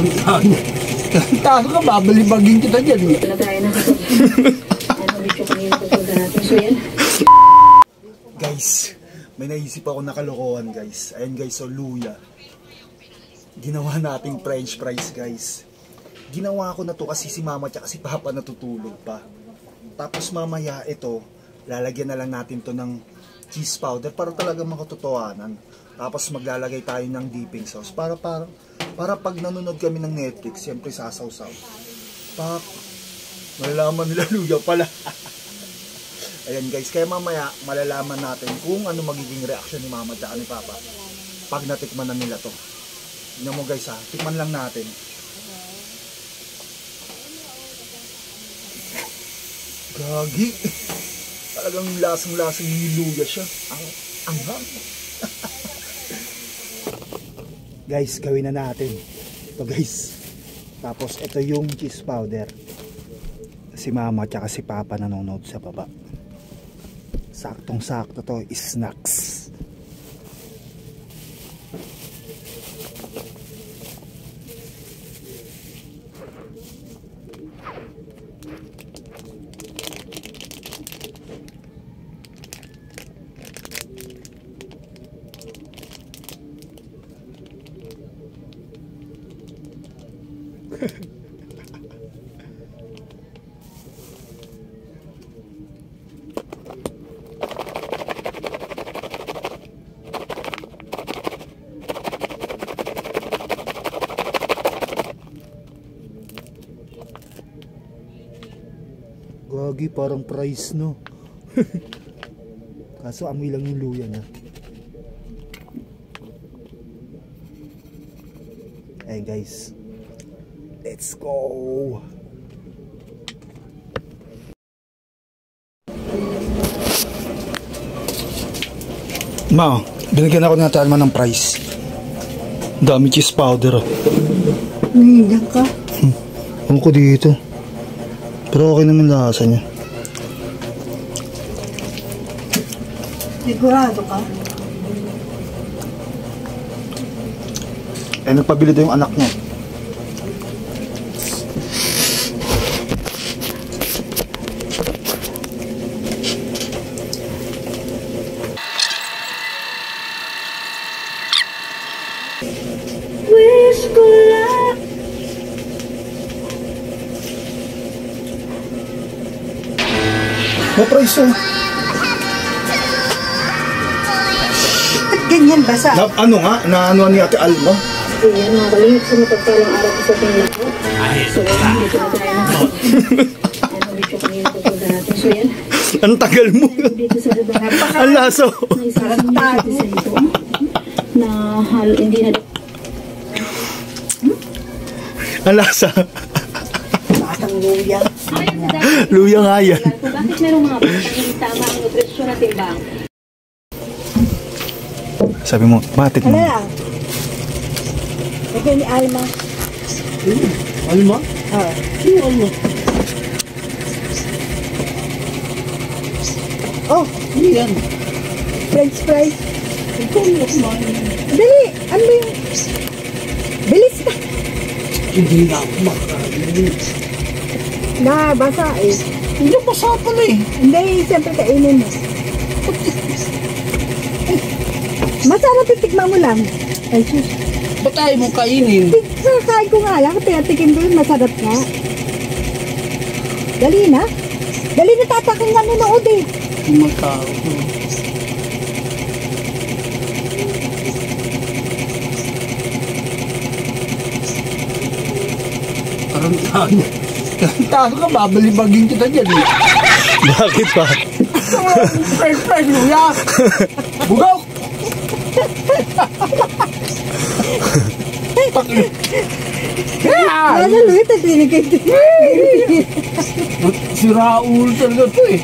Tarantado ka, babalibagin kita dyan. Guys, may naisip ako na kalokohan guys. Ayan guys, so luya. Ginawa nating french fries guys. Ginawa ko na to kasi si mama at si papa natutulog pa. Tapos mamaya ito, lalagyan na lang natin to ng cheese powder para talaga makatotohanan. Tapos maglalagay tayo ng dipping sauce para pag nanonood kami ng Netflix, siyempre sasaw-saw. Pak, malalaman nila luya pala. Ayan guys, kaya mamaya malalaman natin kung ano magiging reaction ni mama at ni papa pag natikman na nila to. Tingnan mo guys ha, tikman lang natin. Gagi. Talagang lasang-lasang niluya siya. Ang hang. Guys, gawin na natin. Ito guys. Tapos ito yung cheese powder. Si mama at si papa nanonood sa baba. Saktong-sakto to, snacks. Gagi, parang price no. Kaso amoy lang yung luya na. Hey guys, let's go. Ma, binigyan ako ng Alma ng price. Dami cheese powder. Nangiyak ka? Ano ko dito? Pero okay naman lasa niya. Sigurado ka? Eh, nagpabili daw yung anak niya. Wish ko lang. Ma-price oh. Ba't ganyan basa? Ano nga? Naano ni Ate Alma? Ayan mga kalingit, sa mapagpalang araw ko sa ating lahat. So yan, dito na tayo na. Ano, video kanina pupunta natin. So yan. Ang tagal mo. Dito sa baba. Ang laso. May isang tado sa ito. Na hindi na. Ang lasa. Batang luya. Luya nga yan. Bakit merong mga batang hindi tama ang nutrisyon na timbang? Sabi mo, batik mo. Ano lang? Ito ni Alma. Alma? Oo. Sino Alma? Oh, Hindi yan. french fries. Ito yung kumain. Dali! Ano ba yung... Bilis ka! Hindi na ako makain. Basa eh. Hindi basa pala eh. Hindi, siyempre kainin mo. Masarap titikman mo lang. Ay, sus. Ba't tayo mo kainin? Kakain ko nga lang. Pinatikin ko yun. Masarap nga. Dali na. Dali na tatakin nga nanood eh. Matao. Tarantado ka, babalibagin kita dyan eh. Bakit pa? Fresh, luya. Bugaw. Ano luya, taglinig Si Raul talaga to eh.